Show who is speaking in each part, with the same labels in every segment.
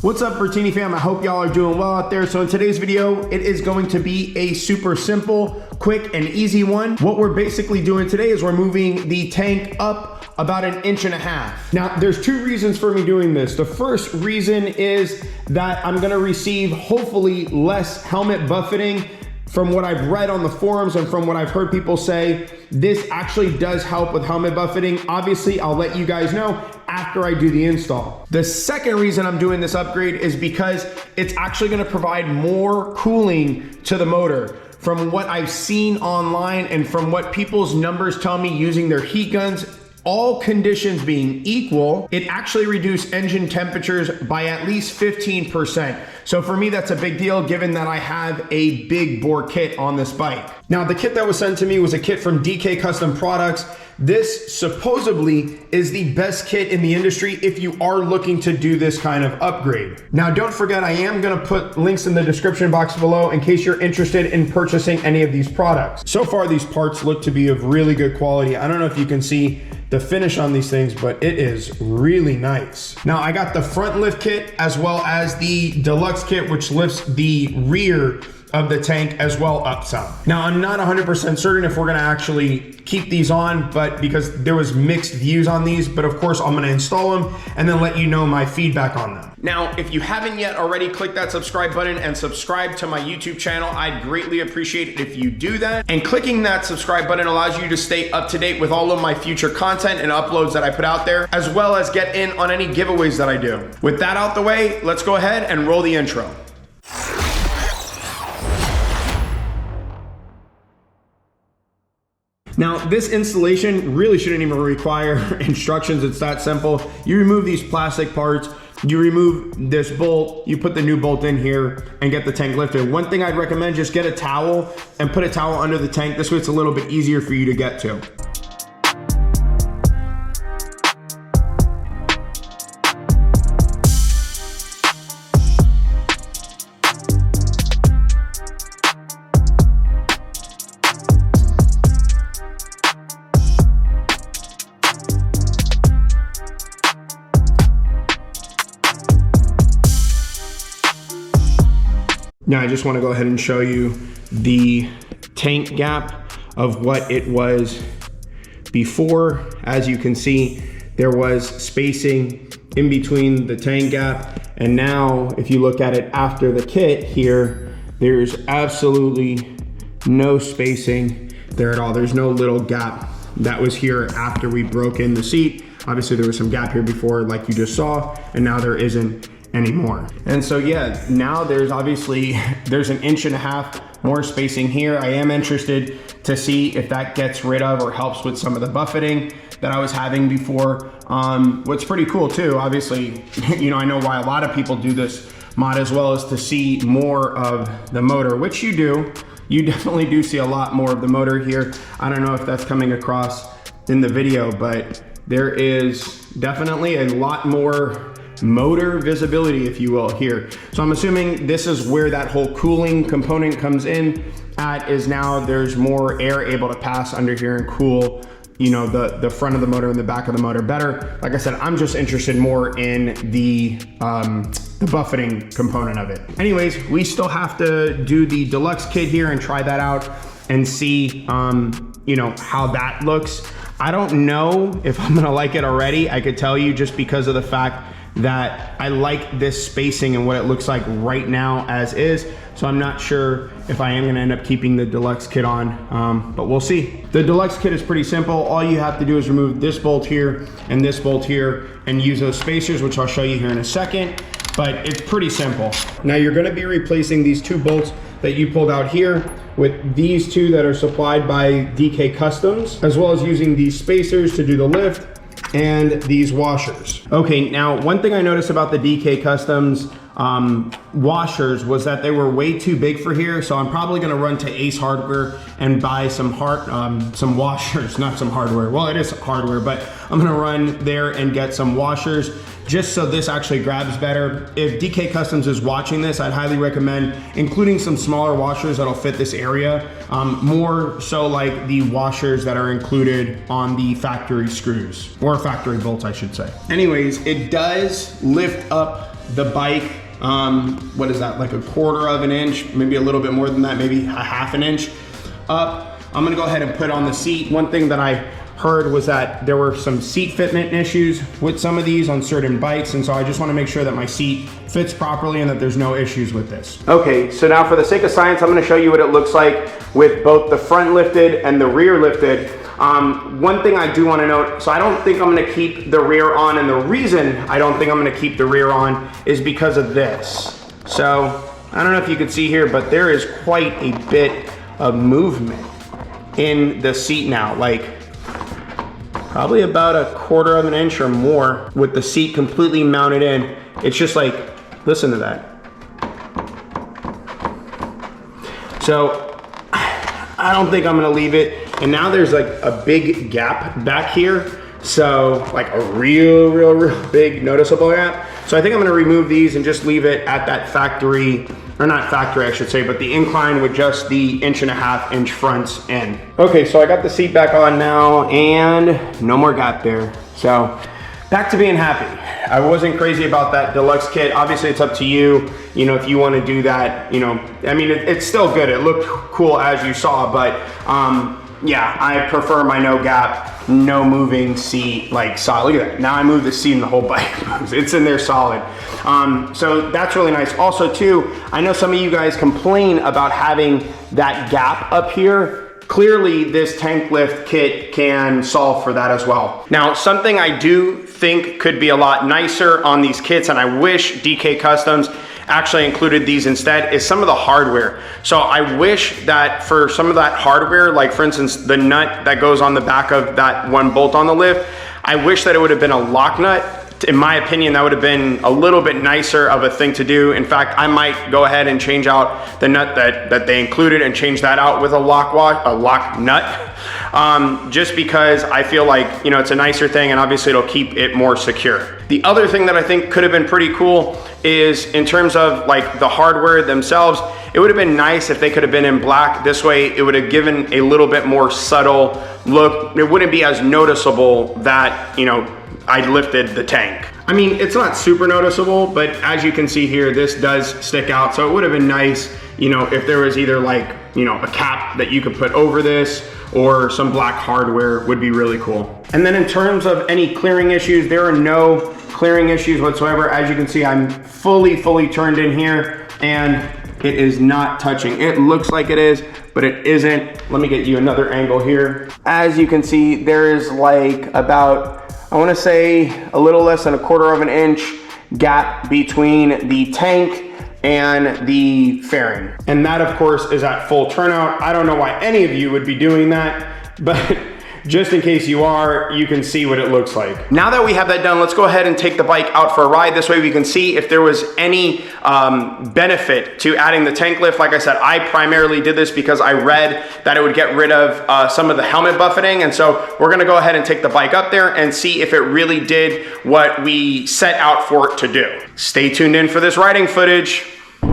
Speaker 1: What's up, Bertini fam? I hope y'all are doing well out there. So in today's video, it is going to be a super simple, quick, and easy one. What we're basically doing today is we're moving the tank up about 1.5 inches. Now, there's two reasons for me doing this. The first reason is that I'm gonna receive, hopefully, less helmet buffeting. From what I've read on the forums and from what I've heard people say, this actually does help with helmet buffeting. Obviously, I'll let you guys know after I do the install. The second reason I'm doing this upgrade is because it's actually gonna provide more cooling to the motor. From what I've seen online and from what people's numbers tell me using their heat guns, all conditions being equal, it actually reduced engine temperatures by at least 15%. So for me, that's a big deal given that I have a big bore kit on this bike. Now, the kit that was sent to me was a kit from DK Custom Products. This supposedly is the best kit in the industry if you are looking to do this kind of upgrade. Now, don't forget, I am gonna put links in the description box below in case you're interested in purchasing any of these products. So far, these parts look to be of really good quality. I don't know if you can see the finish on these things, but it is really nice. Now, I got the front lift kit as well as the Deluxe Kit, which lifts the rear of the tank as well up some. Now, I'm not 100% certain if we're gonna actually keep these on, but because there was mixed views on these, but of course I'm gonna install them and then let you know my feedback on them. Now, if you haven't yet already, click that subscribe button and subscribe to my YouTube channel. I'd greatly appreciate it if you do that. And clicking that subscribe button allows you to stay up to date with all of my future content and uploads that I put out there, as well as get in on any giveaways that I do. With that out the way, let's go ahead and roll the intro. Now, this installation really shouldn't even require instructions. It's that simple. You remove these plastic parts, you remove this bolt, you put the new bolt in here and get the tank lifted. One thing I'd recommend, just get a towel and put a towel under the tank. This way it's a little bit easier for you to get to. Now, I just want to go ahead and show you the tank gap of what it was before. As you can see, there was spacing in between the tank gap. And now, if you look at it after the kit here, there's absolutely no spacing there at all. There's no little gap that was here after we broke in the seat. Obviously, there was some gap here before, like you just saw, and now there isn't anymore. And so yeah, now there's obviously, there's 1.5 inches more spacing here. I am interested to see if that gets rid of or helps with some of the buffeting that I was having before. What's pretty cool too, obviously, you know, I know why a lot of people do this mod as well, is to see more of the motor, which you do. You definitely do see a lot more of the motor here. I don't know if that's coming across in the video, but there is definitely a lot more motor visibility, if you will, here. So I'm assuming this is where that whole cooling component comes in at, is now there's more air able to pass under here and cool, you know, the front of the motor and the back of the motor better. Like I said, I'm just interested more in the buffeting component of it. Anyways, we still have to do the Deluxe Kit here and try that out and see, you know, how that looks. I don't know if I'm gonna like it already. I could tell you just because of the fact that I like this spacing and what it looks like right now as is. So I'm not sure if I am gonna end up keeping the Deluxe Kit on, but we'll see. The Deluxe Kit is pretty simple. All you have to do is remove this bolt here and this bolt here and use those spacers, which I'll show you here in a second, but it's pretty simple. Now you're gonna be replacing these two bolts that you pulled out here with these two that are supplied by DK Customs, as well as using these spacers to do the lift and these washers. Okay, now one thing I noticed about the DK Customs washers was that they were way too big for here, so I'm probably gonna run to Ace Hardware and buy some washers, not some hardware. Well, it is hardware, but I'm gonna run there and get some washers just so this actually grabs better. If DK Customs is watching this, I'd highly recommend including some smaller washers that'll fit this area, more so like the washers that are included on the factory screws, or factory bolts, I should say. Anyways, it does lift up the bike, what is that, like a 1/4 of an inch, maybe a little bit more than that, maybe a 1/2 an inch up. I'm gonna go ahead and put on the seat. One thing that I heard was that there were some seat fitment issues with some of these on certain bikes, and so I just wanna make sure that my seat fits properly and that there's no issues with this. Okay, so now for the sake of science, I'm gonna show you what it looks like with both the front lifted and the rear lifted. One thing I do wanna note, so I don't think I'm gonna keep the rear on, and the reason I don't think I'm gonna keep the rear on is because of this. So, I don't know if you can see here, but there is quite a bit of movement in the seat now, like probably about a 1/4 of an inch or more with the seat completely mounted in. It's just like, listen to that. So I don't think I'm gonna leave it. And now there's like a big gap back here. So like a real big noticeable gap. So I think I'm gonna remove these and just leave it at that factory, or not factory I should say, but the incline with just the 1.5 inch fronts in. Okay, so I got the seat back on now and no more gap there. So back to being happy. I wasn't crazy about that Deluxe Kit. Obviously it's up to you, you know, if you wanna do that, you know, I mean, it's still good. It looked cool as you saw, but yeah, I prefer my no gap, no moving seat, like solid. Look at that. Now I move the seat and the whole bike moves. It's in there solid. So that's really nice. Also too, I know some of you guys complain about having that gap up here. Clearly this tank lift kit can solve for that as well. Now, something I do think could be a lot nicer on these kits, and I wish DK Customs actually included these instead, is some of the hardware. So I wish that for some of that hardware, like for instance, the nut that goes on the back of that one bolt on the lift, I wish that it would have been a lock nut. In my opinion, that would have been a little bit nicer of a thing to do. In fact, I might go ahead and change out the nut that they included and change that out with a lock nut. Just because I feel like, you know, it's a nicer thing and obviously it'll keep it more secure. The other thing that I think could have been pretty cool is in terms of like the hardware themselves, it would have been nice if they could have been in black. This way it would have given a little bit more subtle look. It wouldn't be as noticeable that, you know, I lifted the tank. I mean, it's not super noticeable, but as you can see here, this does stick out. So it would have been nice, you know, if there was either like, you know, a cap that you could put over this or some black hardware would be really cool. And then in terms of any clearing issues, there are no clearing issues whatsoever. As you can see, I'm fully turned in here and it is not touching. It looks like it is, but it isn't. Let me get you another angle here. As you can see, there is like about, I wanna say a little less than a 1/4 of an inch gap between the tank and the fairing. And that of course is at full turnout. I don't know why any of you would be doing that, but just in case you are, you can see what it looks like. Now that we have that done, let's go ahead and take the bike out for a ride. This way we can see if there was any benefit to adding the tank lift. Like I said, I primarily did this because I read that it would get rid of some of the helmet buffeting. And so we're gonna go ahead and take the bike up there and see if it really did what we set out for it to do. Stay tuned in for this riding footage.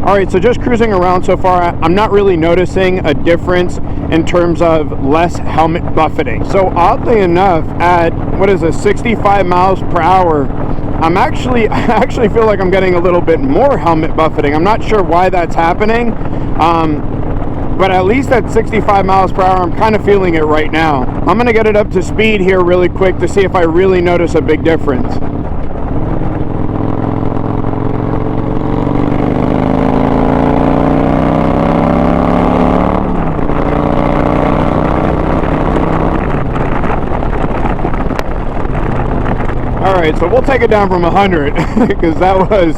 Speaker 1: All right, so just cruising around so far, I'm not really noticing a difference in terms of less helmet buffeting. So oddly enough, at, what is it, 65 miles per hour, I actually feel like I'm getting a little bit more helmet buffeting. I'm not sure why that's happening, but at least at 65 miles per hour, I'm kind of feeling it right now. I'm gonna get it up to speed here really quick to see if I really notice a big difference. Alright, so we'll take it down from 100 because that was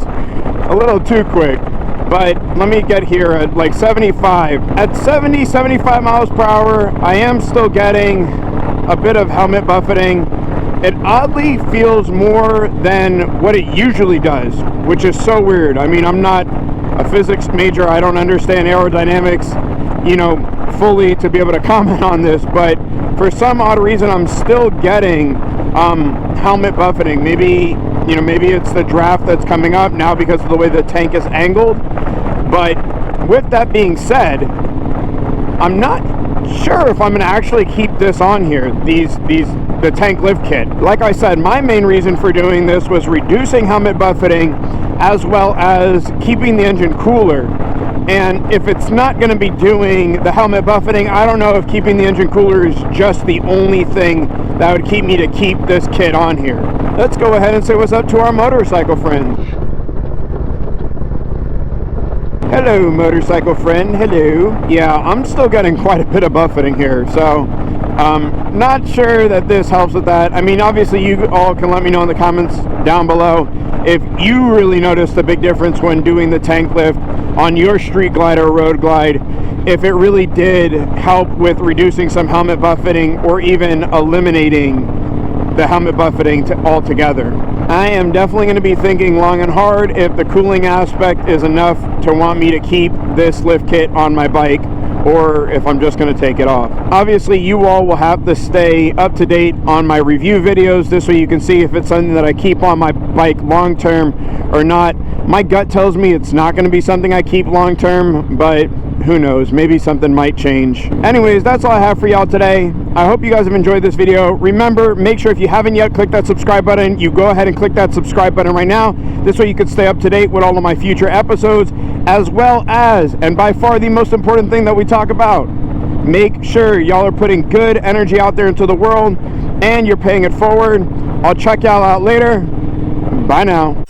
Speaker 1: a little too quick. But let me get here at like 75. At 70, 75 miles per hour, I am still getting a bit of helmet buffeting. It oddly feels more than what it usually does, which is so weird. I mean, I'm not a physics major. I don't understand aerodynamics, you know, fully to be able to comment on this, but for some odd reason, I'm still getting helmet buffeting. Maybe, you know, maybe it's the draft that's coming up now because of the way the tank is angled. But with that being said, I'm not sure if I'm going to actually keep this on here, the tank lift kit. Like I said, my main reason for doing this was reducing helmet buffeting as well as keeping the engine cooler. And if it's not going to be doing the helmet buffeting, I don't know if keeping the engine cooler is just the only thing that would keep me to keep this kit on here. Let's go ahead and say what's up to our motorcycle friend. Hello, motorcycle friend. Hello. Yeah, I'm still getting quite a bit of buffeting here, so not sure that this helps with that. I mean, obviously you all can let me know in the comments down below if you really notice the big difference when doing the tank lift on your Street Glide or Road Glide, if it really did help with reducing some helmet buffeting or even eliminating the helmet buffeting altogether. I am definitely going to be thinking long and hard if the cooling aspect is enough to want me to keep this lift kit on my bike, or if I'm just going to take it off. Obviously, you all will have to stay up to date on my review videos. This way you can see if it's something that I keep on my bike long term or not. My gut tells me it's not going to be something I keep long term, but who knows, maybe something might change. Anyways, that's all I have for y'all today. I hope you guys have enjoyed this video. Remember, make sure if you haven't yet clicked that subscribe button, you go ahead and click that subscribe button right now. This way you can stay up to date with all of my future episodes, as well as, and by far the most important thing that we talk about, make sure y'all are putting good energy out there into the world and you're paying it forward. I'll check y'all out later. Bye now.